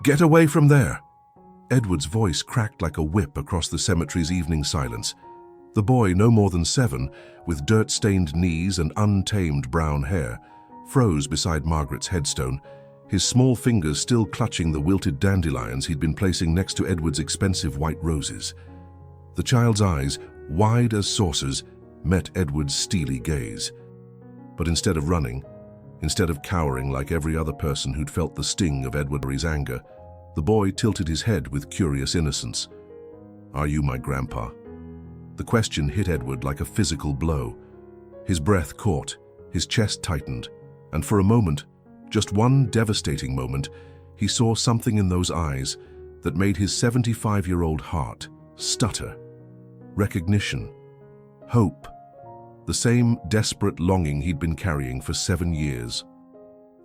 Get away from there! Edward's voice cracked like a whip across the cemetery's evening silence. The boy, no more than 7, with dirt-stained knees and untamed brown hair, froze beside Margaret's headstone, his small fingers still clutching the wilted dandelions he'd been placing next to Edward's expensive white roses. The child's eyes, wide as saucers, met Edward's steely gaze. But instead of running, instead of cowering like every other person who'd felt the sting of Edward's anger, the boy tilted his head with curious innocence. "Are you my grandpa?" The question hit Edward like a physical blow. His breath caught, his chest tightened, and for a moment, just one devastating moment, he saw something in those eyes that made his 75-year-old heart stutter. Recognition. Hope. The same desperate longing he'd been carrying for 7 years.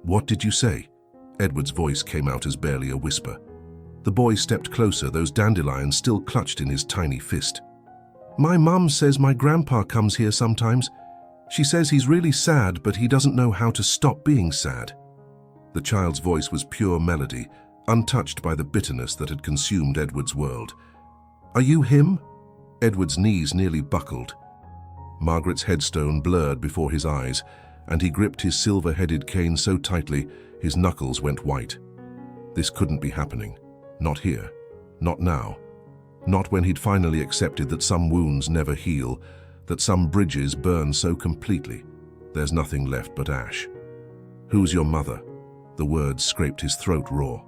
"What did you say?" Edward's voice came out as barely a whisper. The boy stepped closer, those dandelions still clutched in his tiny fist. "My mum says my grandpa comes here sometimes. She says he's really sad, but he doesn't know how to stop being sad." The child's voice was pure melody, untouched by the bitterness that had consumed Edward's world. "Are you him?" Edward's knees nearly buckled. Margaret's headstone blurred before his eyes, and he gripped his silver-headed cane so tightly his knuckles went white. This couldn't be happening. Not here. Not now. Not when he'd finally accepted that some wounds never heal, that some bridges burn so completely there's nothing left but ash. "Who's your mother?" The words scraped his throat raw.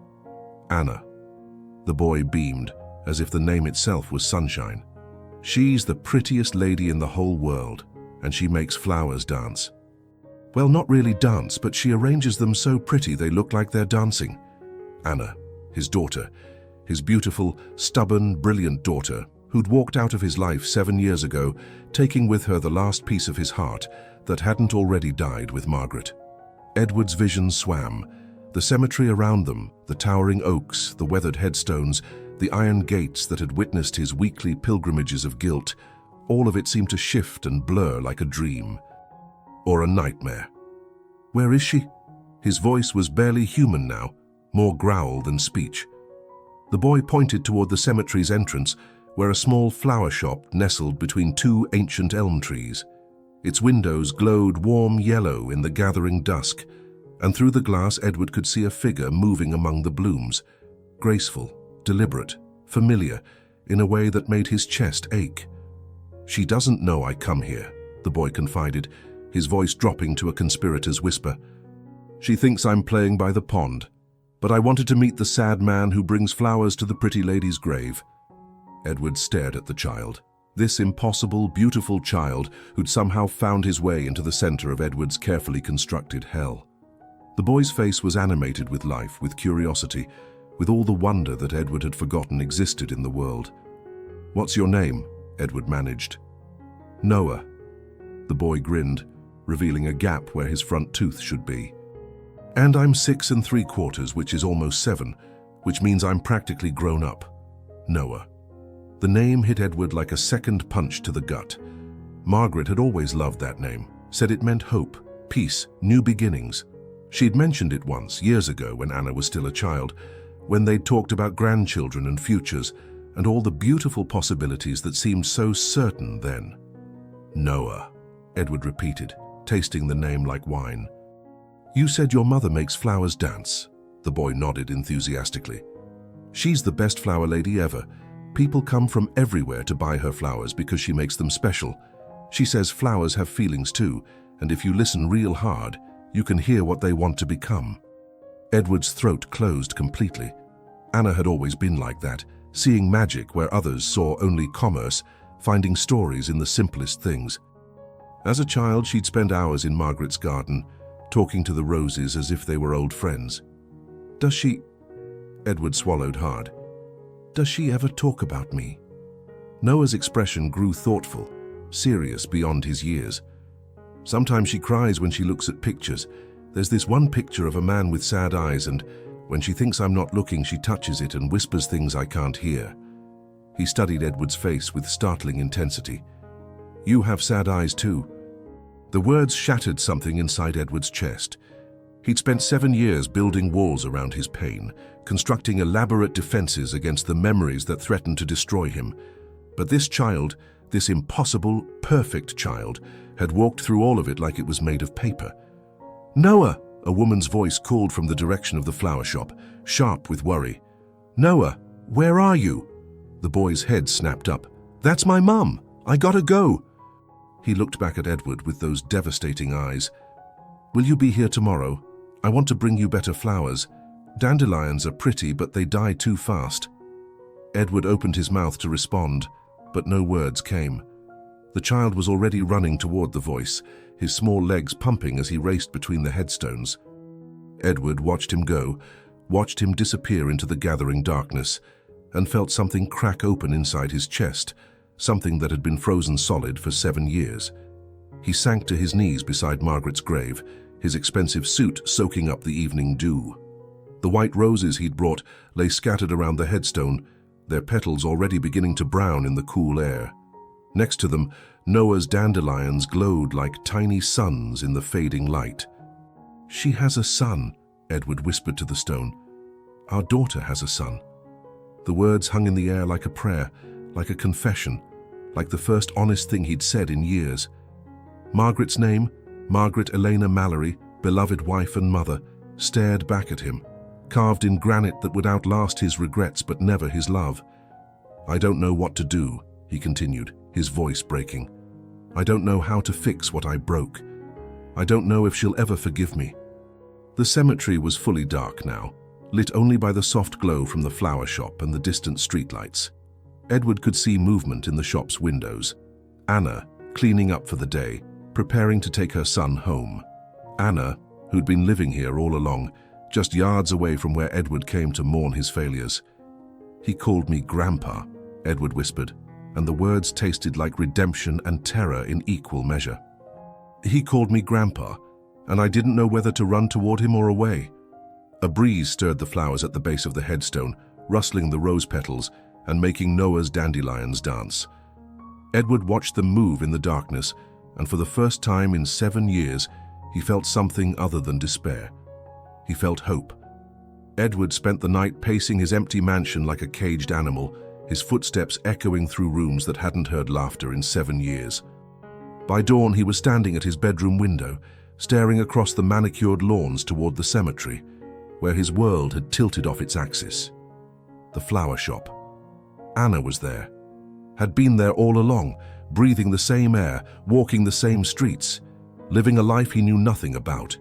"Anna." The boy beamed, as if the name itself was sunshine. "She's the prettiest lady in the whole world, and she makes flowers dance." "Well, not really dance, but she arranges them so pretty they look like they're dancing." Anna, his daughter, his beautiful, stubborn, brilliant daughter, who'd walked out of his life 7 years ago, taking with her the last piece of his heart that hadn't already died with Margaret. Edward's vision swam. The cemetery around them, the towering oaks, the weathered headstones, the iron gates that had witnessed his weekly pilgrimages of guilt, all of it seemed to shift and blur like a dream. Or a nightmare. "Where is she?" His voice was barely human now, more growl than speech. The boy pointed toward the cemetery's entrance, where a small flower shop nestled between 2 ancient elm trees. Its windows glowed warm yellow in the gathering dusk, and through the glass Edward could see a figure moving among the blooms, graceful, deliberate, familiar, in a way that made his chest ache. "She doesn't know I come here," the boy confided, his voice dropping to a conspirator's whisper. "She thinks I'm playing by the pond, but I wanted to meet the sad man who brings flowers to the pretty lady's grave." Edward stared at the child. This impossible, beautiful child who'd somehow found his way into the center of Edward's carefully constructed hell. The boy's face was animated with life, with curiosity, with all the wonder that Edward had forgotten existed in the world. "What's your name?" Edward managed. "Noah." The boy grinned, revealing a gap where his front tooth should be. "And I'm 6 3/4, which is almost 7, which means I'm practically grown up. Noah." The name hit Edward like a second punch to the gut. Margaret had always loved that name, said it meant hope, peace, new beginnings. She'd mentioned it once, years ago, when Anna was still a child, when they'd talked about grandchildren and futures, and all the beautiful possibilities that seemed so certain then. "Noah," Edward repeated, tasting the name like wine. "You said your mother makes flowers dance." The boy nodded enthusiastically. "She's the best flower lady ever. People come from everywhere to buy her flowers because she makes them special. She says flowers have feelings too, and if you listen real hard, you can hear what they want to become." Edward's throat closed completely. Anna had always been like that, seeing magic where others saw only commerce, finding stories in the simplest things. As a child, she'd spend hours in Margaret's garden, talking to the roses as if they were old friends. "Does she—" Edward swallowed hard. "Does she ever talk about me?" Noah's expression grew thoughtful, serious beyond his years. "Sometimes she cries when she looks at pictures. There's this one picture of a man with sad eyes, and when she thinks I'm not looking, she touches it and whispers things I can't hear." He studied Edward's face with startling intensity. "You have sad eyes too." The words shattered something inside Edward's chest. He'd spent 7 years building walls around his pain, constructing elaborate defenses against the memories that threatened to destroy him. But this child, this impossible, perfect child, had walked through all of it like it was made of paper. "Noah!" A woman's voice called from the direction of the flower shop, sharp with worry. "Noah, where are you?" The boy's head snapped up. "That's my mum. I gotta go." He looked back at Edward with those devastating eyes. "Will you be here tomorrow? I want to bring you better flowers. Dandelions are pretty, but they die too fast." Edward opened his mouth to respond, but no words came. The child was already running toward the voice, his small legs pumping as he raced between the headstones. Edward watched him go, watched him disappear into the gathering darkness, and felt something crack open inside his chest, something that had been frozen solid for 7 years. He sank to his knees beside Margaret's grave, his expensive suit soaking up the evening dew. The white roses he'd brought lay scattered around the headstone, their petals already beginning to brown in the cool air. Next to them, Noah's dandelions glowed like tiny suns in the fading light. "She has a son," Edward whispered to the stone. "Our daughter has a son." The words hung in the air like a prayer, like a confession, like the first honest thing he'd said in years. Margaret's name, Margaret Elena Mallory, beloved wife and mother, stared back at him, carved in granite that would outlast his regrets but never his love. "I don't know what to do," he continued, his voice breaking. "I don't know how to fix what I broke. I don't know if she'll ever forgive me." The cemetery was fully dark now, lit only by the soft glow from the flower shop and the distant streetlights. Edward could see movement in the shop's windows. Anna, cleaning up for the day, preparing to take her son home. Anna, who'd been living here all along, just yards away from where Edward came to mourn his failures. "He called me Grandpa," Edward whispered, and the words tasted like redemption and terror in equal measure. "He called me Grandpa, and I didn't know whether to run toward him or away." A breeze stirred the flowers at the base of the headstone, rustling the rose petals and making Noah's dandelions dance. Edward watched them move in the darkness, and for the first time in 7 years, he felt something other than despair. He felt hope. Edward spent the night pacing his empty mansion like a caged animal, his footsteps echoing through rooms that hadn't heard laughter in 7 years. By dawn, he was standing at his bedroom window, staring across the manicured lawns toward the cemetery, where his world had tilted off its axis. The flower shop. Anna was there, had been there all along, breathing the same air, walking the same streets, living a life he knew nothing about.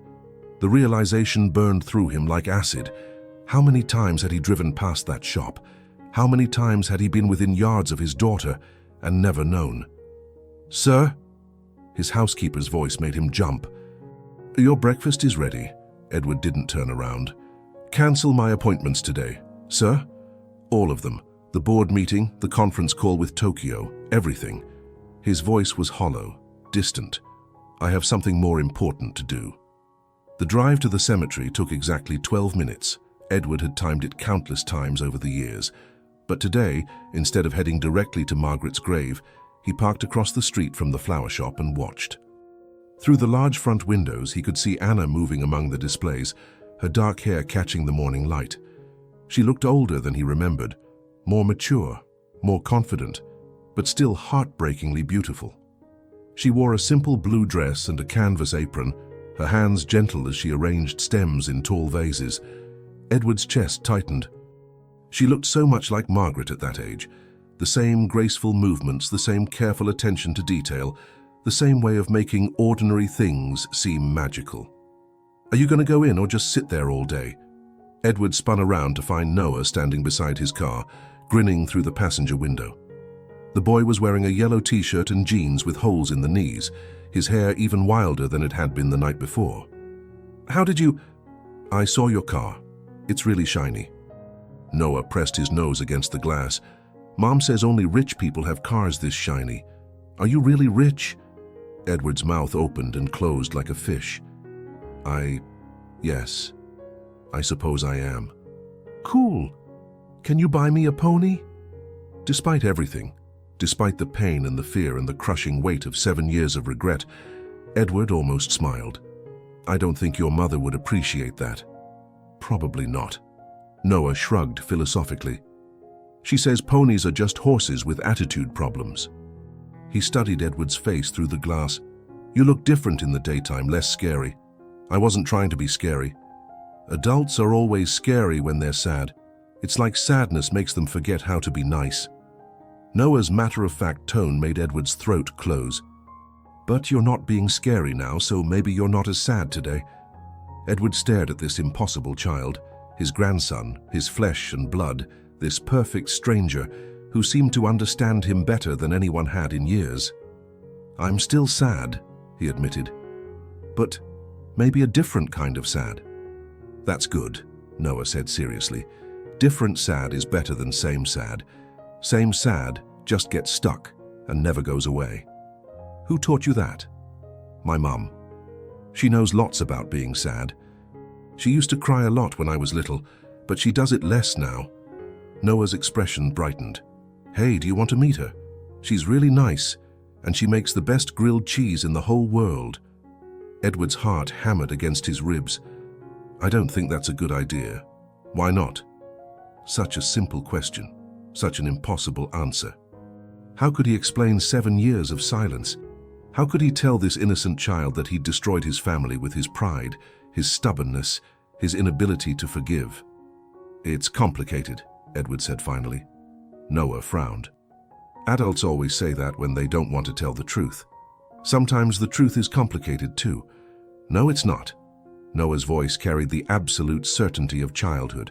The realization burned through him like acid. How many times had he driven past that shop? How many times had he been within yards of his daughter and never known? "Sir?" His housekeeper's voice made him jump. "Your breakfast is ready." Edward didn't turn around. "Cancel my appointments today, sir." All of them. The board meeting, the conference call with Tokyo, everything. His voice was hollow, distant. "I have something more important to do." The drive to the cemetery took exactly 12 minutes. Edward had timed it countless times over the years. But today, instead of heading directly to Margaret's grave, he parked across the street from the flower shop and watched. Through the large front windows, he could see Anna moving among the displays, her dark hair catching the morning light. She looked older than he remembered, more mature, more confident, but still heartbreakingly beautiful. She wore a simple blue dress and a canvas apron, her hands gentle as she arranged stems in tall vases. Edward's chest tightened. She looked so much like Margaret at that age. The same graceful movements, the same careful attention to detail, the same way of making ordinary things seem magical. "Are you going to go in or just sit there all day?" Edward spun around to find Noah standing beside his car, grinning through the passenger window. The boy was wearing a yellow t-shirt and jeans with holes in the knees, his hair even wilder than it had been the night before. "How did you—" "I saw your car. It's really shiny." Noah pressed his nose against the glass. "Mom says only rich people have cars this shiny. Are you really rich?" Edward's mouth opened and closed like a fish. Yes, I suppose I am." "Cool. Can you buy me a pony?" Despite everything, despite the pain and the fear and the crushing weight of 7 years of regret, Edward almost smiled. I don't think your mother would appreciate that. Probably not. Noah shrugged philosophically. She says ponies are just horses with attitude problems. He studied Edward's face through the glass. You look different in the daytime, less scary. I wasn't trying to be scary. Adults are always scary when they're sad. It's like sadness makes them forget how to be nice. Noah's matter-of-fact tone made Edward's throat close. But you're not being scary now, so maybe you're not as sad today. Edward stared at this impossible child, his grandson, his flesh and blood, this perfect stranger who seemed to understand him better than anyone had in years. I'm still sad, he admitted. But maybe a different kind of sad. That's good, Noah said seriously. Different sad is better than same sad. Same sad just gets stuck and never goes away. Who taught you that? My mum. She knows lots about being sad. She used to cry a lot when I was little, but she does it less now. Noah's expression brightened. Hey, do you want to meet her? She's really nice, and she makes the best grilled cheese in the whole world. Edward's heart hammered against his ribs. I don't think that's a good idea. Why not? Such a simple question, such an impossible answer. How could he explain 7 years of silence? How could he tell this innocent child that he'd destroyed his family with his pride, his stubbornness, his inability to forgive? It's complicated, Edward said finally. Noah frowned. Adults always say that when they don't want to tell the truth. Sometimes the truth is complicated too. No, it's not. Noah's voice carried the absolute certainty of childhood.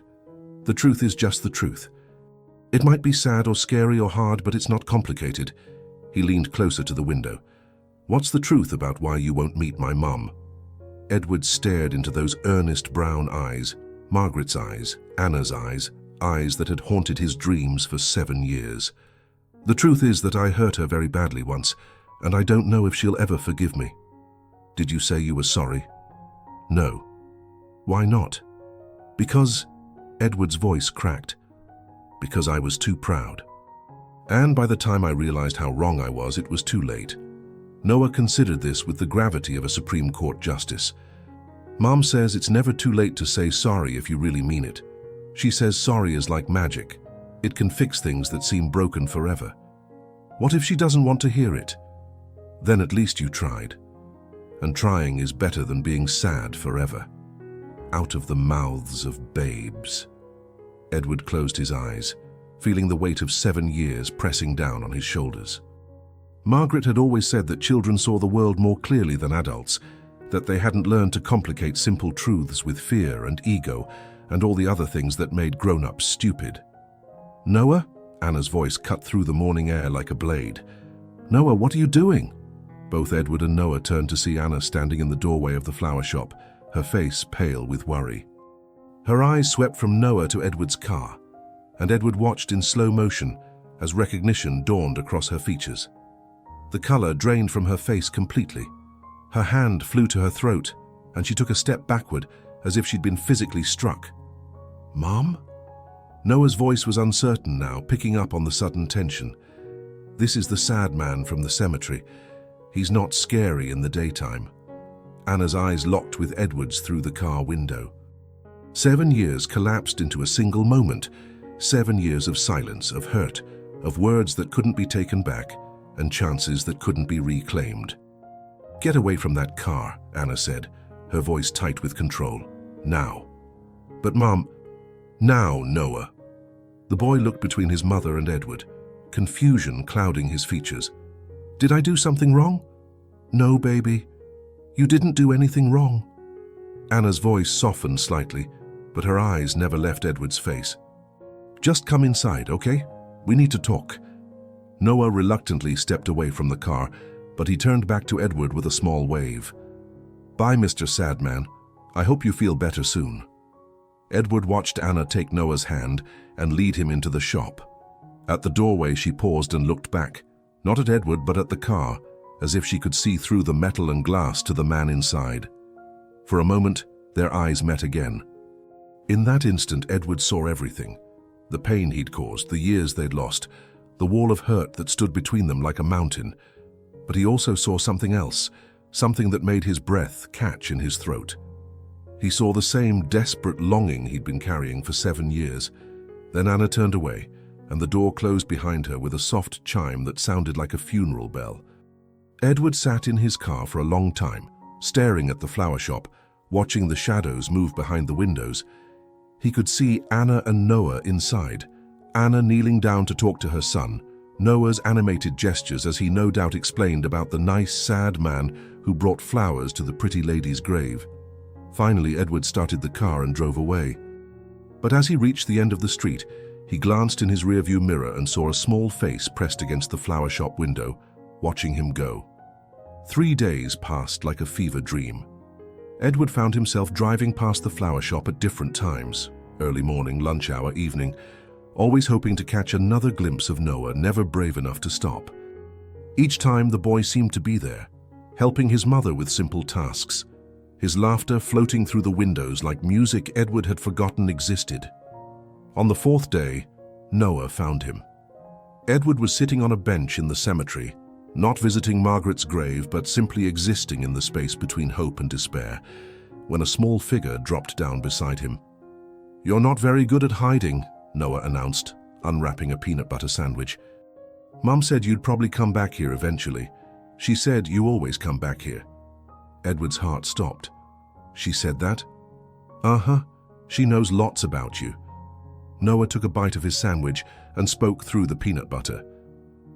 The truth is just the truth. It might be sad or scary or hard, but it's not complicated. He leaned closer to the window. What's the truth about why you won't meet my mum? Edward stared into those earnest brown eyes, Margaret's eyes, Anna's eyes, eyes that had haunted his dreams for 7 years. The truth is that I hurt her very badly once, and I don't know if she'll ever forgive me. Did you say you were sorry? No. Why not? Because, Edward's voice cracked, because I was too proud. And by the time I realized how wrong I was, it was too late. Noah considered this with the gravity of a Supreme Court justice. Mom says it's never too late to say sorry if you really mean it. She says sorry is like magic. It can fix things that seem broken forever. What if she doesn't want to hear it? Then at least you tried. And trying is better than being sad forever. Out of the mouths of babes. Edward closed his eyes, feeling the weight of 7 years pressing down on his shoulders. Margaret had always said that children saw the world more clearly than adults, that they hadn't learned to complicate simple truths with fear and ego and all the other things that made grown-ups stupid. Noah? Anna's voice cut through the morning air like a blade. Noah, what are you doing? Both Edward and Noah turned to see Anna standing in the doorway of the flower shop, her face pale with worry. Her eyes swept from Noah to Edward's car, and Edward watched in slow motion as recognition dawned across her features. The color drained from her face completely. Her hand flew to her throat, and she took a step backward as if she'd been physically struck. Mom? Noah's voice was uncertain now, picking up on the sudden tension. This is the sad man from the cemetery. He's not scary in the daytime. Anna's eyes locked with Edward's through the car window. 7 years collapsed into a single moment. 7 years of silence, of hurt, of words that couldn't be taken back, and chances that couldn't be reclaimed. Get away from that car, Anna said, her voice tight with control. Now. But Mom, now, Noah. The boy looked between his mother and Edward, confusion clouding his features. Did I do something wrong? No, baby. You didn't do anything wrong. Anna's voice softened slightly, but her eyes never left Edward's face. Just come inside, okay? We need to talk. Noah reluctantly stepped away from the car, but he turned back to Edward with a small wave. Bye, Mr. Sadman. I hope you feel better soon. Edward watched Anna take Noah's hand and lead him into the shop. At the doorway, she paused and looked back, not at Edward but at the car, as if she could see through the metal and glass to the man inside. For a moment, their eyes met again. In that instant, Edward saw everything. The pain he'd caused, the years they'd lost, the wall of hurt that stood between them like a mountain. But he also saw something else, something that made his breath catch in his throat. He saw the same desperate longing he'd been carrying for 7 years. Then Anna turned away, and the door closed behind her with a soft chime that sounded like a funeral bell. Edward sat in his car for a long time, staring at the flower shop, watching the shadows move behind the windows. He could see Anna and Noah inside, Anna kneeling down to talk to her son, Noah's animated gestures as he no doubt explained about the nice, sad man who brought flowers to the pretty lady's grave. Finally, Edward started the car and drove away. But as he reached the end of the street, he glanced in his rearview mirror and saw a small face pressed against the flower shop window, watching him go. 3 days passed like a fever dream. Edward found himself driving past the flower shop at different times, early morning, lunch hour, evening, always hoping to catch another glimpse of Noah, never brave enough to stop. Each time the boy seemed to be there, helping his mother with simple tasks, his laughter floating through the windows like music Edward had forgotten existed. On the 4th day, Noah found him. Edward was sitting on a bench in the cemetery, not visiting Margaret's grave but simply existing in the space between hope and despair, when a small figure dropped down beside him. "You're not very good at hiding," Noah announced, unwrapping a peanut butter sandwich. "Mum said you'd probably come back here eventually. She said you always come back here." Edward's heart stopped. "She said that?" "Uh-huh. She knows lots about you." Noah took a bite of his sandwich and spoke through the peanut butter.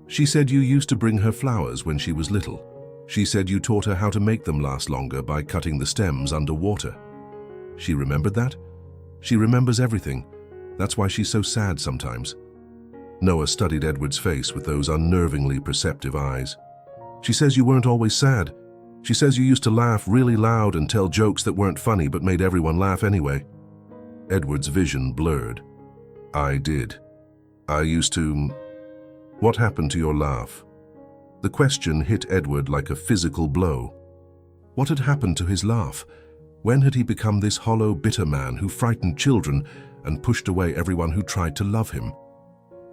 "She said you used to bring her flowers when she was little. She said you taught her how to make them last longer by cutting the stems underwater." "She remembered that?" "She remembers everything. That's why she's so sad sometimes." Noah studied Edward's face with those unnervingly perceptive eyes. "She says you weren't always sad. She says you used to laugh really loud and tell jokes that weren't funny but made everyone laugh anyway." Edward's vision blurred. "I did. I used to... What happened to your laugh?" The question hit Edward like a physical blow. What had happened to his laugh? When had he become this hollow, bitter man who frightened children and pushed away everyone who tried to love him?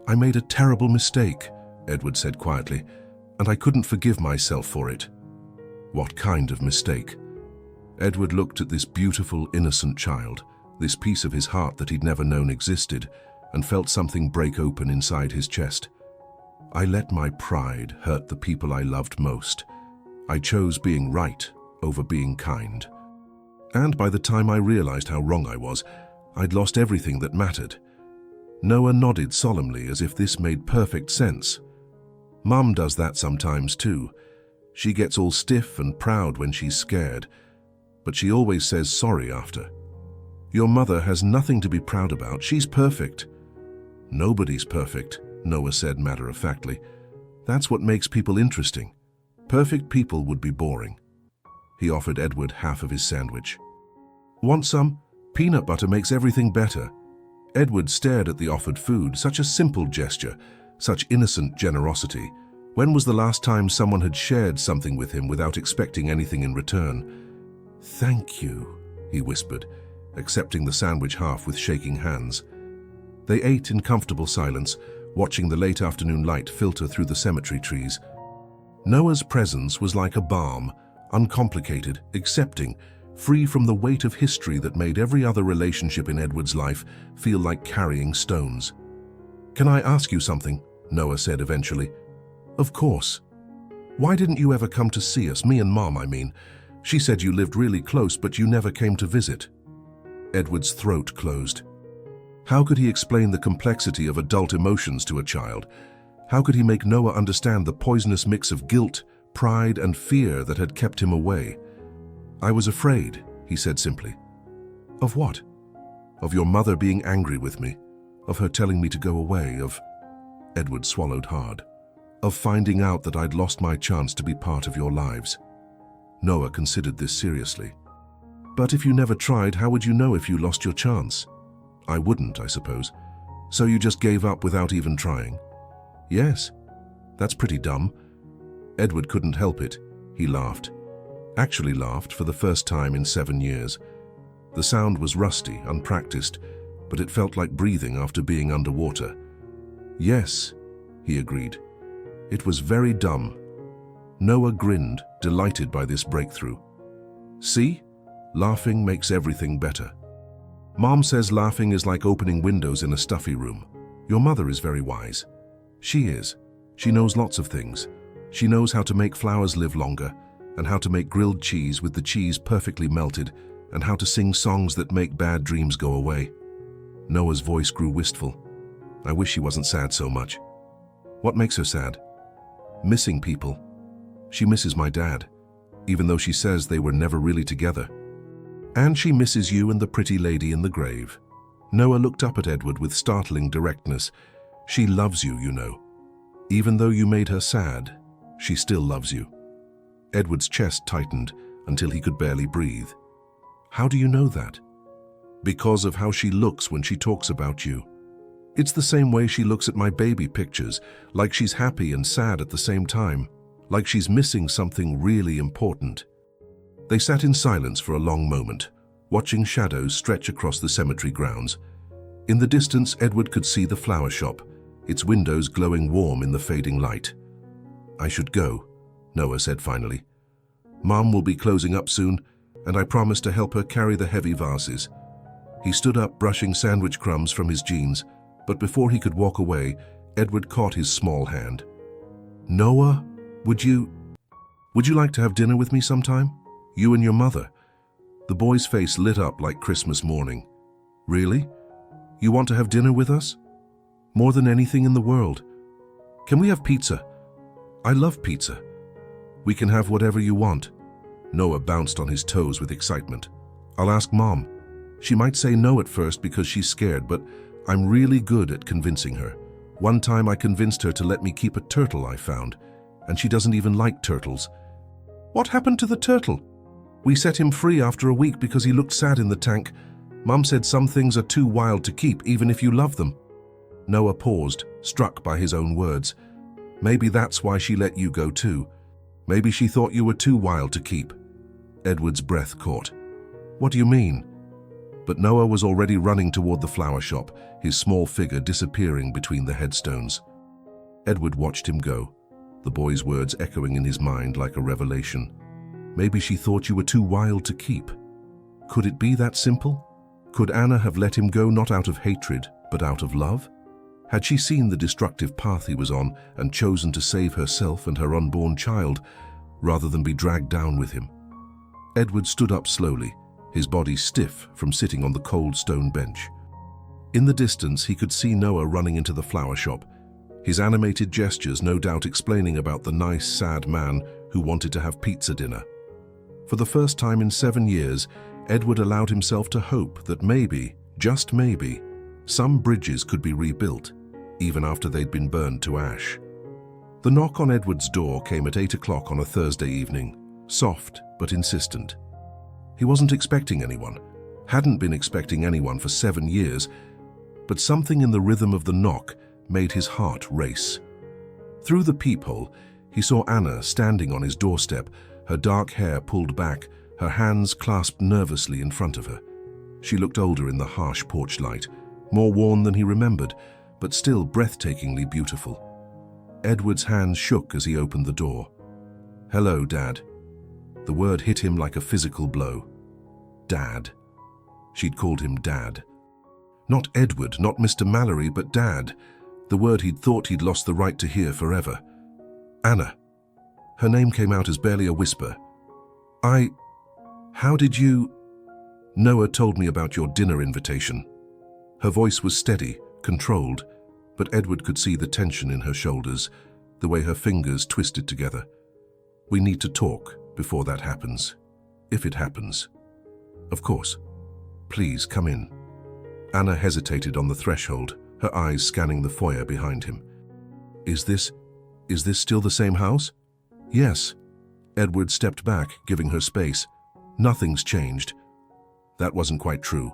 "I made a terrible mistake," Edward said quietly, "and I couldn't forgive myself for it." What kind of mistake? Edward looked at this beautiful, innocent child, this piece of his heart that he'd never known existed, and felt something break open inside his chest. "I let my pride hurt the people I loved most. I chose being right over being kind. And by the time I realized how wrong I was, I'd lost everything that mattered." Noah nodded solemnly as if this made perfect sense. "Mum does that sometimes too. She gets all stiff and proud when she's scared, but she always says sorry after. Your mother has nothing to be proud about. She's perfect." "Nobody's perfect," Noah said matter-of-factly. "That's what makes people interesting. Perfect people would be boring." He offered Edward half of his sandwich. "Want some? Peanut butter makes everything better." Edward stared at the offered food, such a simple gesture, such innocent generosity. When was the last time someone had shared something with him without expecting anything in return? "Thank you," he whispered, accepting the sandwich half with shaking hands. They ate in comfortable silence, watching the late afternoon light filter through the cemetery trees. Noah's presence was like a balm, uncomplicated, accepting, free from the weight of history that made every other relationship in Edward's life feel like carrying stones. "Can I ask you something?" Noah said eventually. "Of course." "Why didn't you ever come to see us, me and Mom, I mean? She said you lived really close, but you never came to visit." Edward's throat closed. How could he explain the complexity of adult emotions to a child? How could he make Noah understand the poisonous mix of guilt, pride, and fear that had kept him away? "I was afraid," he said simply. "Of what?" "Of your mother being angry with me, of her telling me to go away, of..." Edward swallowed hard. "Of finding out that I'd lost my chance to be part of your lives." Noah considered this seriously. "But if you never tried, how would you know if you lost your chance?" "I wouldn't, I suppose. So you just gave up without even trying?" "Yes." "That's pretty dumb." Edward couldn't help it. He laughed. Actually laughed for the first time in 7 years. The sound was rusty, unpracticed, but it felt like breathing after being underwater. "Yes," he agreed. "It was very dumb." Noah grinned, delighted by this breakthrough. See? Laughing makes everything better. Mom says laughing is like opening windows in a stuffy room. Your mother is very wise. She is. She knows lots of things. She knows how to make flowers live longer, and how to make grilled cheese with the cheese perfectly melted, and how to sing songs that make bad dreams go away. Noah's voice grew wistful. I wish she wasn't sad so much. What makes her sad? Missing people. She misses my dad, even though she says they were never really together. And she misses you and the pretty lady in the grave. Noah looked up at Edward with startling directness. She loves you, you know. Even though you made her sad, she still loves you. Edward's chest tightened until he could barely breathe. How do you know that? Because of how she looks when she talks about you. It's the same way she looks at my baby pictures, like she's happy and sad at the same time, like she's missing something really important. They sat in silence for a long moment, watching shadows stretch across the cemetery grounds. In the distance, Edward could see the flower shop, its windows glowing warm in the fading light. I should go, Noah said finally. Mom will be closing up soon, and I promised to help her carry the heavy vases. He stood up, brushing sandwich crumbs from his jeans, but before he could walk away, Edward caught his small hand. Noah, would you like to have dinner with me sometime? You and your mother. The boy's face lit up like Christmas morning. Really? You want to have dinner with us? More than anything in the world. Can we have pizza? I love pizza. We can have whatever you want. Noah bounced on his toes with excitement. I'll ask Mom. She might say no at first because she's scared, but I'm really good at convincing her. One time I convinced her to let me keep a turtle I found, and she doesn't even like turtles. What happened to the turtle? We set him free after a week because he looked sad in the tank. Mum said some things are too wild to keep even if you love them. Noah paused, struck by his own words. Maybe that's why she let you go too. Maybe she thought you were too wild to keep. Edward's breath caught. What do you mean? But Noah was already running toward the flower shop, his small figure disappearing between the headstones. Edward watched him go, the boy's words echoing in his mind like a revelation. Maybe she thought you were too wild to keep. Could it be that simple? Could Anna have let him go not out of hatred, but out of love? Had she seen the destructive path he was on and chosen to save herself and her unborn child, rather than be dragged down with him? Edward stood up slowly, his body stiff from sitting on the cold stone bench. In the distance, he could see Noah running into the flower shop, his animated gestures no doubt explaining about the nice, sad man who wanted to have pizza dinner. For the first time in 7 years, Edward allowed himself to hope that maybe, just maybe, some bridges could be rebuilt, even after they'd been burned to ash. The knock on Edward's door came at 8 o'clock on a Thursday evening, soft but insistent. He wasn't expecting anyone, hadn't been expecting anyone for 7 years, but something in the rhythm of the knock made his heart race. Through the peephole, he saw Anna standing on his doorstep, her dark hair pulled back, her hands clasped nervously in front of her. She looked older in the harsh porch light, more worn than he remembered, but still breathtakingly beautiful. Edward's hands shook as he opened the door. "Hello, Dad." The word hit him like a physical blow. Dad. She'd called him Dad. Not Edward, not Mr. Mallory, but Dad, the word he'd thought he'd lost the right to hear forever. Anna. Her name came out as barely a whisper. How did you... Noah told me about your dinner invitation. Her voice was steady, controlled, but Edward could see the tension in her shoulders, the way her fingers twisted together. We need to talk before that happens. If it happens. Of course. Please come in. Anna hesitated on the threshold, her eyes scanning the foyer behind him. Is this still the same house? Yes. Edward stepped back, giving her space. Nothing's changed. That wasn't quite true.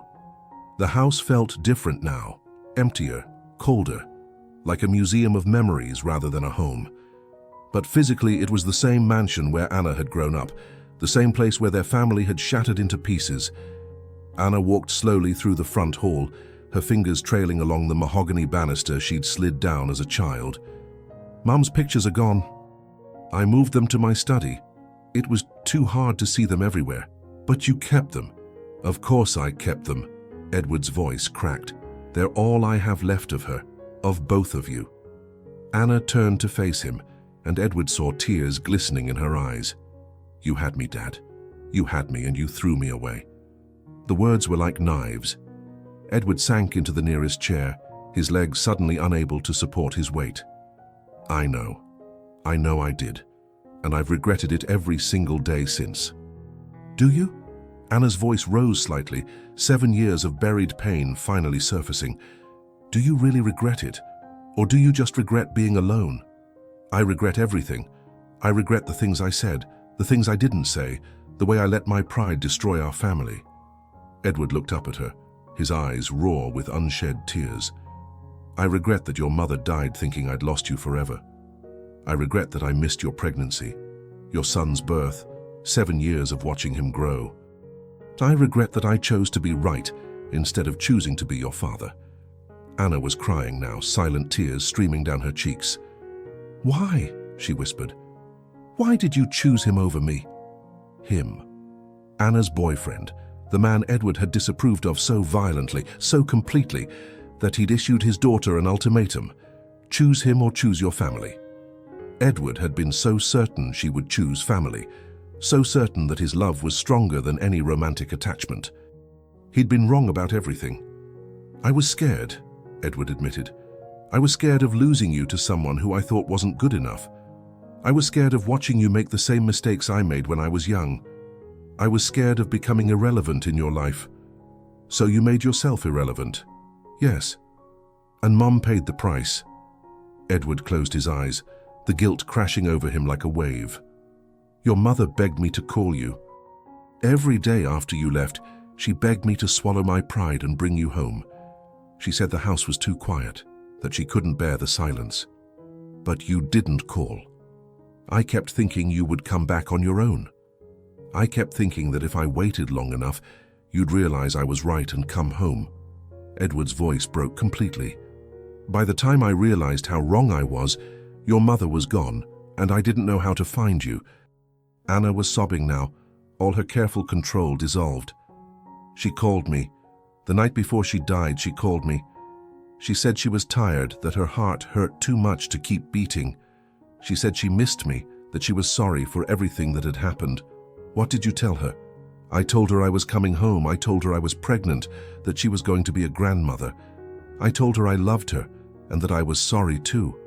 The house felt different now, emptier, colder, like a museum of memories rather than a home. But physically it was the same mansion where Anna had grown up, the same place where their family had shattered into pieces. Anna walked slowly through the front hall, her fingers trailing along the mahogany banister she'd slid down as a child. "Mum's pictures are gone." I moved them to my study. It was too hard to see them everywhere. But you kept them. Of course I kept them. Edward's voice cracked. They're all I have left of her, of both of you. Anna turned to face him, and Edward saw tears glistening in her eyes. You had me, Dad. You had me, and you threw me away. The words were like knives. Edward sank into the nearest chair, his legs suddenly unable to support his weight. I know I did, and I've regretted it every single day since. Do you? Anna's voice rose slightly, 7 years of buried pain finally surfacing. Do you really regret it? Or do you just regret being alone? I regret everything. I regret the things I said, the things I didn't say, the way I let my pride destroy our family. Edward looked up at her, his eyes raw with unshed tears. I regret that your mother died thinking I'd lost you forever. I regret that I missed your pregnancy, your son's birth, 7 years of watching him grow. I regret that I chose to be right instead of choosing to be your father. Anna was crying now, silent tears streaming down her cheeks. Why? She whispered. Why did you choose him over me? Him. Anna's boyfriend, the man Edward had disapproved of so violently, so completely, that he'd issued his daughter an ultimatum. Choose him or choose your family. Edward had been so certain she would choose family, so certain that his love was stronger than any romantic attachment. He'd been wrong about everything. I was scared, Edward admitted. I was scared of losing you to someone who I thought wasn't good enough. I was scared of watching you make the same mistakes I made when I was young. I was scared of becoming irrelevant in your life. So you made yourself irrelevant. Yes. And Mom paid the price. Edward closed his eyes, the guilt crashing over him like a wave. Your mother begged me to call you. Every day after you left, she begged me to swallow my pride and bring you home. She said the house was too quiet, that she couldn't bear the silence. But you didn't call. I kept thinking you would come back on your own. I kept thinking that if I waited long enough, you'd realize I was right and come home. Edward's voice broke completely. By the time I realized how wrong I was, your mother was gone, and I didn't know how to find you. Anna was sobbing now, all her careful control dissolved. She called me. The night before she died, she called me. She said she was tired, that her heart hurt too much to keep beating. She said she missed me, that she was sorry for everything that had happened. What did you tell her? I told her I was coming home. I told her I was pregnant, that she was going to be a grandmother. I told her I loved her, and that I was sorry too.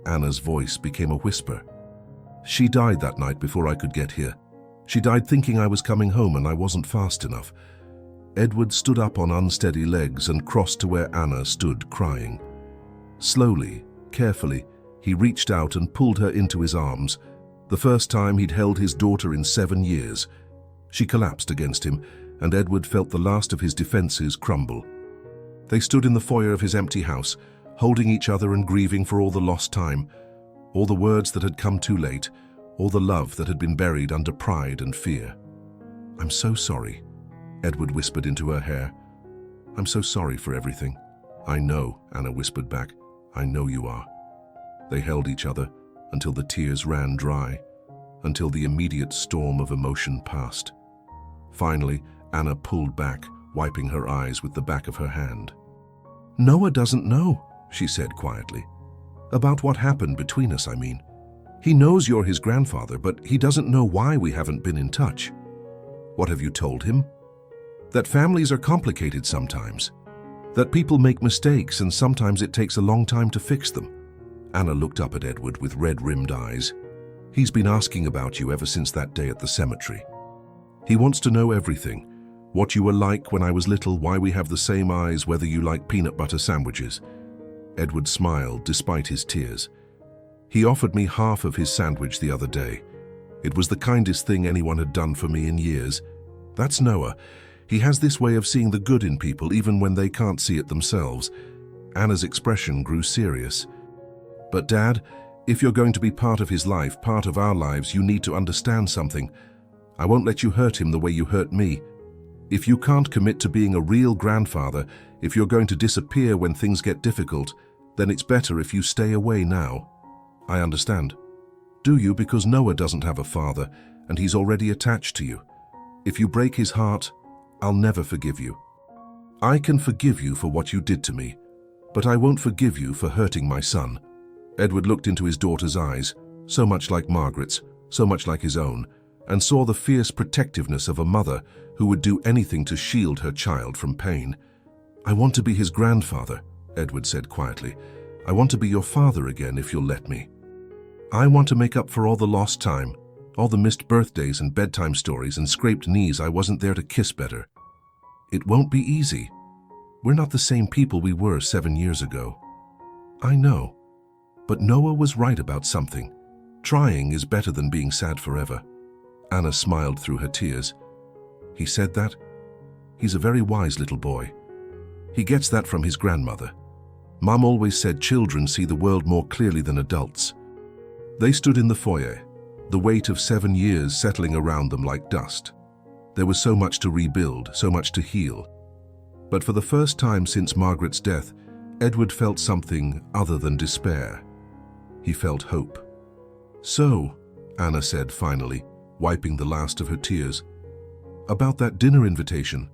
Anna's voice became a whisper. She died that night before I could get here. She died thinking I was coming home and I wasn't fast enough. Edward stood up on unsteady legs and crossed to where Anna stood crying. Slowly, carefully, he reached out and pulled her into his arms, the first time he'd held his daughter in 7 years. She collapsed against him, and Edward felt the last of his defenses crumble. They stood in the foyer of his empty house, holding each other and grieving for all the lost time, all the words that had come too late, all the love that had been buried under pride and fear. I'm so sorry, Edward whispered into her hair. I'm so sorry for everything. I know, Anna whispered back. I know you are. They held each other until the tears ran dry, until the immediate storm of emotion passed. Finally, Anna pulled back, wiping her eyes with the back of her hand. Noah doesn't know, she said quietly. About what happened between us, I mean. He knows you're his grandfather, but he doesn't know why we haven't been in touch. What have you told him? That families are complicated sometimes. That people make mistakes and sometimes it takes a long time to fix them. Anna looked up at Edward with red-rimmed eyes. He's been asking about you ever since that day at the cemetery. He wants to know everything. What you were like when I was little, why we have the same eyes, whether you like peanut butter sandwiches. Edward smiled despite his tears. He offered me half of his sandwich the other day. It was the kindest thing anyone had done for me in years. That's Noah. He has this way of seeing the good in people even when they can't see it themselves. Anna's expression grew serious. But Dad, if you're going to be part of his life, part of our lives, you need to understand something. I won't let you hurt him the way you hurt me. If you can't commit to being a real grandfather, if you're going to disappear when things get difficult, then it's better if you stay away now. I understand. Do you? Because Noah doesn't have a father, and he's already attached to you. If you break his heart, I'll never forgive you. I can forgive you for what you did to me, but I won't forgive you for hurting my son. Edward looked into his daughter's eyes, so much like Margaret's, so much like his own, and saw the fierce protectiveness of a mother who would do anything to shield her child from pain. I want to be his grandfather, Edward said quietly. I want to be your father again if you'll let me. I want to make up for all the lost time, all the missed birthdays and bedtime stories and scraped knees I wasn't there to kiss better. It won't be easy. We're not the same people we were 7 years ago. I know, but Noah was right about something. Trying is better than being sad forever. Anna smiled through her tears. He said that? He's a very wise little boy. He gets that from his grandmother. Mom always said children see the world more clearly than adults. They stood in the foyer, the weight of 7 years settling around them like dust. There was so much to rebuild, so much to heal. But for the first time since Margaret's death, Edward felt something other than despair. He felt hope. So, Anna said finally, wiping the last of her tears, about that dinner invitation.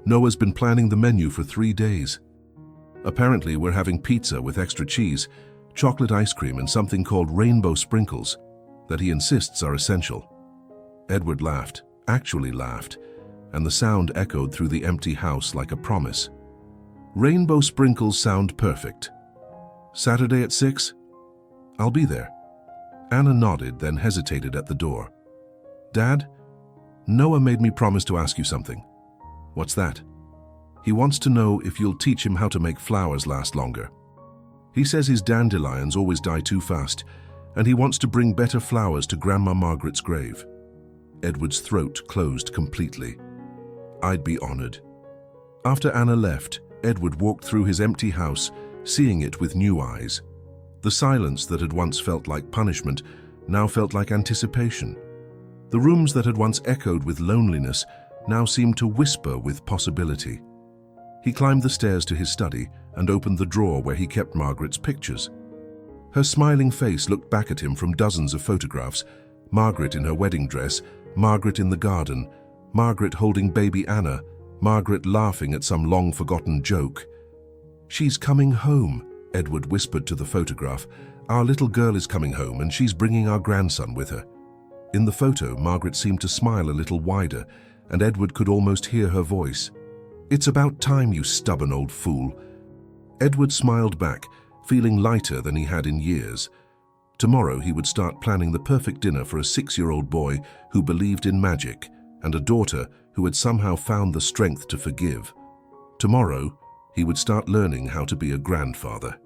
Noah's been planning the menu for 3 days. Apparently, we're having pizza with extra cheese, chocolate ice cream, and something called rainbow sprinkles that he insists are essential. Edward laughed, actually laughed, and the sound echoed through the empty house like a promise. Rainbow sprinkles sound perfect. Saturday at 6? I'll be there. Anna nodded, then hesitated at the door. Dad, Noah made me promise to ask you something. What's that? He wants to know if you'll teach him how to make flowers last longer. He says his dandelions always die too fast, and he wants to bring better flowers to Grandma Margaret's grave. Edward's throat closed completely. I'd be honored. After Anna left, Edward walked through his empty house, seeing it with new eyes. The silence that had once felt like punishment now felt like anticipation. The rooms that had once echoed with loneliness now seemed to whisper with possibility. He climbed the stairs to his study and opened the drawer where he kept Margaret's pictures. Her smiling face looked back at him from dozens of photographs, Margaret in her wedding dress, Margaret in the garden, Margaret holding baby Anna, Margaret laughing at some long-forgotten joke. She's coming home, Edward whispered to the photograph. Our little girl is coming home and she's bringing our grandson with her. In the photo, Margaret seemed to smile a little wider, and Edward could almost hear her voice. It's about time, you stubborn old fool. Edward smiled back, feeling lighter than he had in years. Tomorrow he would start planning the perfect dinner for a 6-year-old boy who believed in magic and a daughter who had somehow found the strength to forgive. Tomorrow he would start learning how to be a grandfather.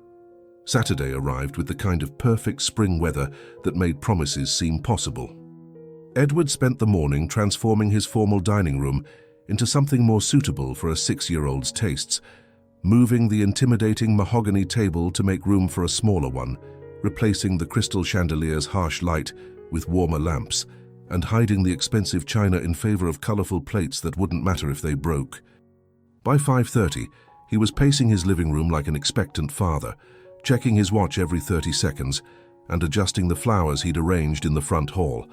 Saturday arrived with the kind of perfect spring weather that made promises seem possible. Edward spent the morning transforming his formal dining room into something more suitable for a 6-year-old's tastes, moving the intimidating mahogany table to make room for a smaller one, replacing the crystal chandelier's harsh light with warmer lamps, and hiding the expensive china in favor of colorful plates that wouldn't matter if they broke. By 5:30, he was pacing his living room like an expectant father, checking his watch every 30 seconds and adjusting the flowers he'd arranged in the front hall.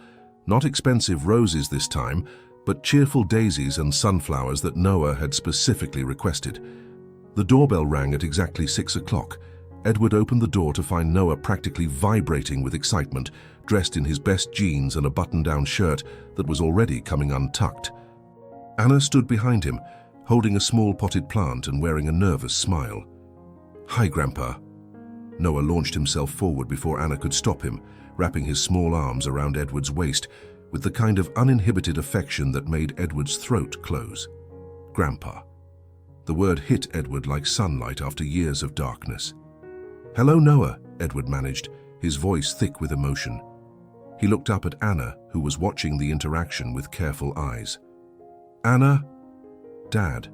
Not expensive roses this time, but cheerful daisies and sunflowers that Noah had specifically requested. The doorbell rang at exactly 6 o'clock. Edward opened the door to find Noah practically vibrating with excitement, dressed in his best jeans and a button-down shirt that was already coming untucked. Anna stood behind him, holding a small potted plant and wearing a nervous smile. Hi, Grandpa. Noah launched himself forward before Anna could stop him, wrapping his small arms around Edward's waist with the kind of uninhibited affection that made Edward's throat close. Grandpa. The word hit Edward like sunlight after years of darkness. Hello, Noah, Edward managed, his voice thick with emotion. He looked up at Anna, who was watching the interaction with careful eyes. Anna? Dad.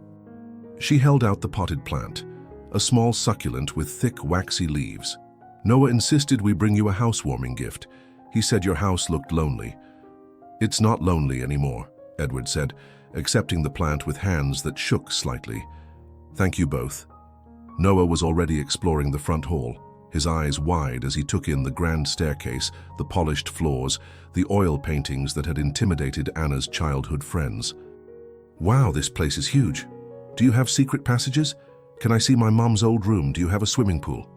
She held out the potted plant, a small succulent with thick, waxy leaves. Noah insisted we bring you a housewarming gift. He said your house looked lonely. It's not lonely anymore, Edward said, accepting the plant with hands that shook slightly. Thank you both. Noah was already exploring the front hall, his eyes wide as he took in the grand staircase, the polished floors, the oil paintings that had intimidated Anna's childhood friends. "Wow, this place is huge. Do you have secret passages? Can I see my mom's old room? Do you have a swimming pool?"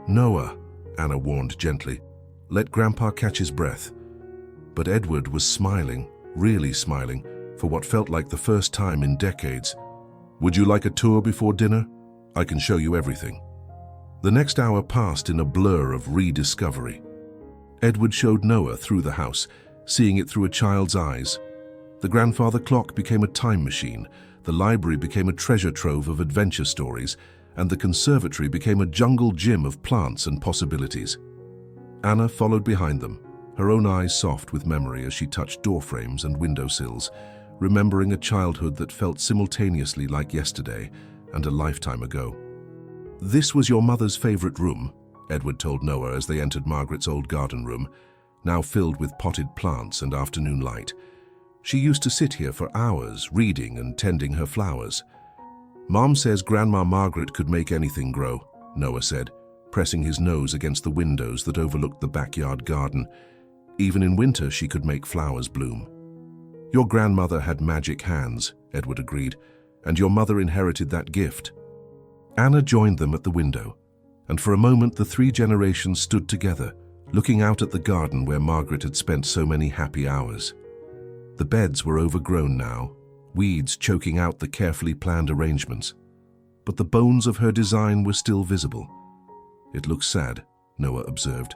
"Noah," Anna warned gently, "let Grandpa catch his breath." But Edward was smiling, really smiling, for what felt like the first time in decades. "Would you like a tour before dinner? I can show you everything." The next hour passed in a blur of rediscovery. Edward showed Noah through the house, seeing it through a child's eyes. The grandfather clock became a time machine, the library became a treasure trove of adventure stories, and the conservatory became a jungle gym of plants and possibilities. Anna followed behind them, her own eyes soft with memory as she touched doorframes and windowsills, remembering a childhood that felt simultaneously like yesterday and a lifetime ago. "This was your mother's favorite room," Edward told Noah as they entered Margaret's old garden room, now filled with potted plants and afternoon light. "She used to sit here for hours, reading and tending her flowers." "Mom says Grandma Margaret could make anything grow," Noah said, pressing his nose against the windows that overlooked the backyard garden. "Even in winter, she could make flowers bloom." "Your grandmother had magic hands," Edward agreed, "and your mother inherited that gift." Anna joined them at the window, and for a moment the three generations stood together, looking out at the garden where Margaret had spent so many happy hours. The beds were overgrown now, weeds choking out the carefully planned arrangements, but the bones of her design were still visible. "It looks sad," Noah observed,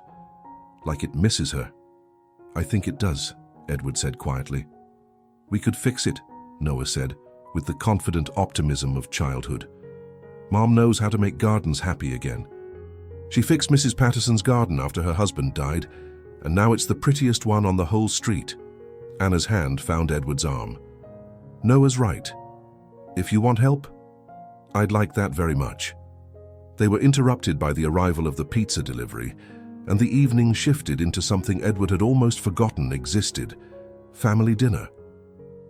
"like it misses her." "I think it does," Edward said quietly. "We could fix it," Noah said, with the confident optimism of childhood. "Mom knows how to make gardens happy again. She fixed Mrs. Patterson's garden after her husband died, and now it's the prettiest one on the whole street." Anna's hand found Edward's arm. "Noah's right. If you want help, I'd like that very much." They were interrupted by the arrival of the pizza delivery, and the evening shifted into something Edward had almost forgotten existed: family dinner.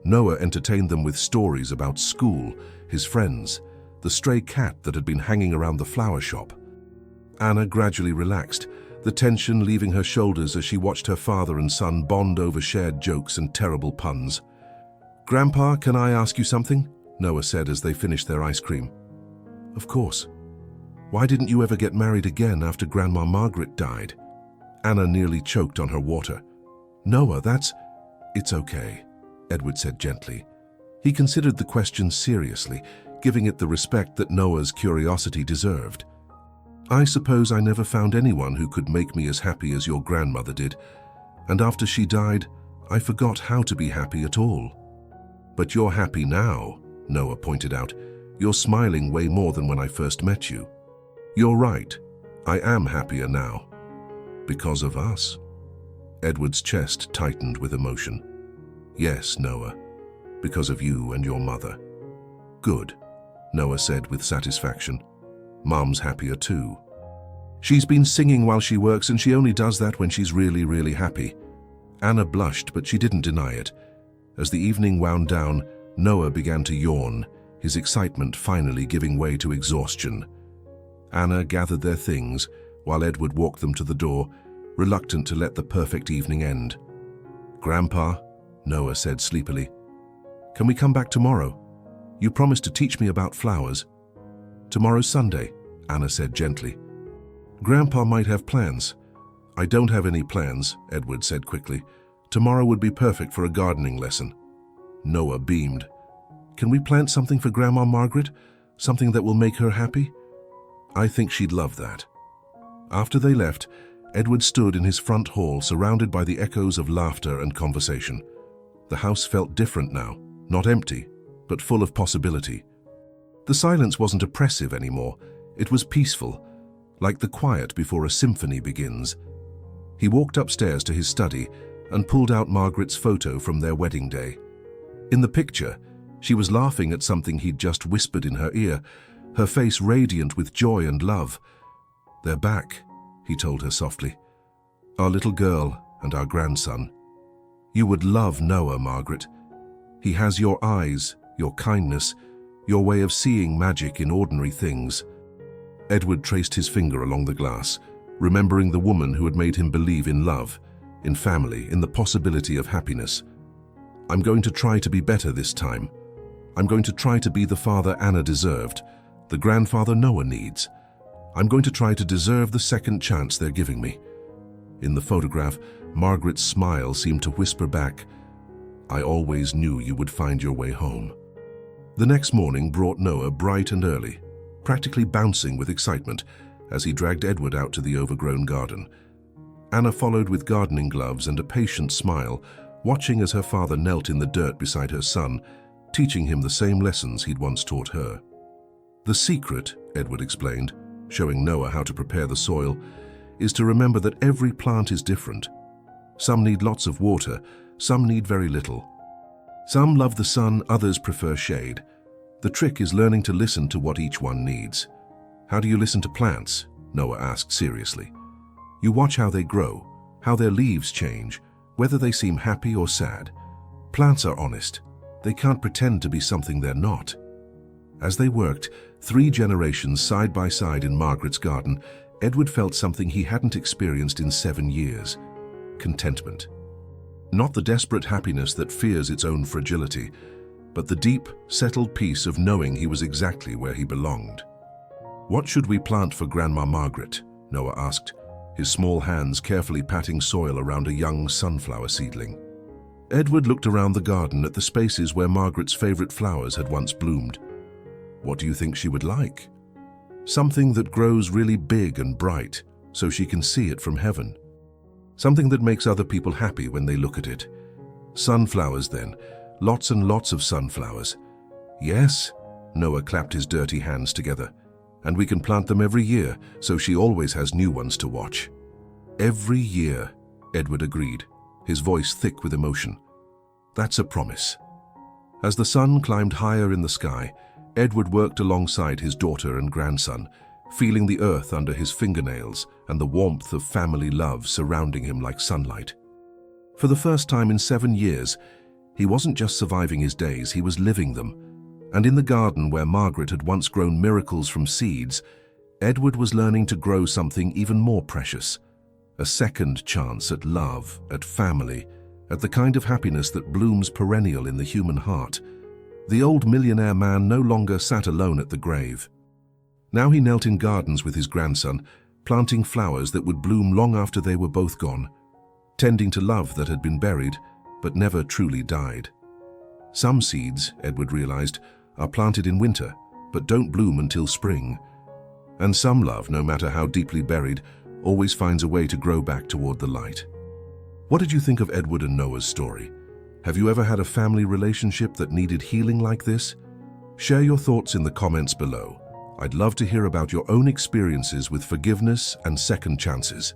Noah entertained them with stories about school, his friends, the stray cat that had been hanging around the flower shop. Anna gradually relaxed, the tension leaving her shoulders as she watched her father and son bond over shared jokes and terrible puns. "Grandpa, can I ask you something?" Noah said as they finished their ice cream. "Of course. Why didn't you ever get married again after Grandma Margaret died?" Anna nearly choked on her water. "Noah, It's okay," Edward said gently. He considered the question seriously, giving it the respect that Noah's curiosity deserved. "I suppose I never found anyone who could make me as happy as your grandmother did, and after she died, I forgot how to be happy at all." "But you're happy now," Noah pointed out. "You're smiling way more than when I first met you." "You're right. I am happier now. Because of us." Edward's chest tightened with emotion. "Yes, Noah. Because of you and your mother." "Good," Noah said with satisfaction. "Mom's happier too. She's been singing while she works, and she only does that when she's really, really happy." Anna blushed, but she didn't deny it. As the evening wound down, Noah began to yawn, his excitement finally giving way to exhaustion. Anna gathered their things, while Edward walked them to the door, reluctant to let the perfect evening end. "Grandpa," Noah said sleepily, "can we come back tomorrow? You promised to teach me about flowers." "Tomorrow's Sunday," Anna said gently. "Grandpa might have plans." "I don't have any plans," Edward said quickly. "Tomorrow would be perfect for a gardening lesson." Noah beamed. "Can we plant something for Grandma Margaret? Something that will make her happy?" "I think she'd love that." After they left, Edward stood in his front hall surrounded by the echoes of laughter and conversation. The house felt different now, not empty, but full of possibility. The silence wasn't oppressive anymore. It was peaceful, like the quiet before a symphony begins. He walked upstairs to his study and pulled out Margaret's photo from their wedding day. In the picture, she was laughing at something he'd just whispered in her ear, her face radiant with joy and love. "They're back," he told her softly. "Our little girl and our grandson. You would love Noah, Margaret. He has your eyes, your kindness, your way of seeing magic in ordinary things." Edward traced his finger along the glass, remembering the woman who had made him believe in love, in family, in the possibility of happiness. I'm going to try to be better this time. I'm going to try to be the father Anna deserved, the grandfather Noah needs. I'm going to try to deserve the second chance they're giving me. In the photograph, Margaret's smile seemed to whisper back, I always knew you would find your way home. The next morning brought Noah bright and early, practically bouncing with excitement as he dragged Edward out to the overgrown garden. Anna followed with gardening gloves and a patient smile, watching as her father knelt in the dirt beside her son, teaching him the same lessons he'd once taught her. The secret, Edward explained, showing Noah how to prepare the soil, is to remember that every plant is different. Some need lots of water, some need very little. Some love the sun, others prefer shade. The trick is learning to listen to what each one needs. How do you listen to plants? Noah asked seriously. You watch how they grow, how their leaves change, whether they seem happy or sad. Plants are honest. They can't pretend to be something they're not. As they worked, 3 generations side by side in Margaret's garden, Edward felt something he hadn't experienced in 7 years: contentment. Not the desperate happiness that fears its own fragility, but the deep, settled peace of knowing he was exactly where he belonged. What should we plant for Grandma Margaret? Noah asked, his small hands carefully patting soil around a young sunflower seedling. Edward looked around the garden at the spaces where Margaret's favorite flowers had once bloomed. What do you think she would like? Something that grows really big and bright, so she can see it from heaven. Something that makes other people happy when they look at it. Sunflowers then, lots and lots of sunflowers. Yes, Noah clapped his dirty hands together. And we can plant them every year, so she always has new ones to watch. Every year, Edward agreed, his voice thick with emotion. That's a promise. As the sun climbed higher in the sky, Edward worked alongside his daughter and grandson, feeling the earth under his fingernails and the warmth of family love surrounding him like sunlight. For the first time in 7 years, he wasn't just surviving his days, he was living them. And in the garden where Margaret had once grown miracles from seeds, Edward was learning to grow something even more precious. A second chance at love, at family, at the kind of happiness that blooms perennial in the human heart. The old millionaire man no longer sat alone at the grave. Now he knelt in gardens with his grandson, planting flowers that would bloom long after they were both gone, tending to love that had been buried but never truly died. Some seeds, Edward realized, are planted in winter but don't bloom until spring. And some love, no matter how deeply buried, always finds a way to grow back toward the light. What did you think of Edward and Noah's story? Have you ever had a family relationship that needed healing like this? Share your thoughts in the comments below. I'd love to hear about your own experiences with forgiveness and second chances.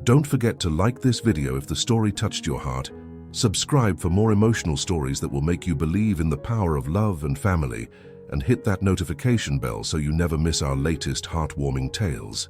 Don't forget to like this video if the story touched your heart. Subscribe for more emotional stories that will make you believe in the power of love and family, and hit that notification bell so you never miss our latest heartwarming tales.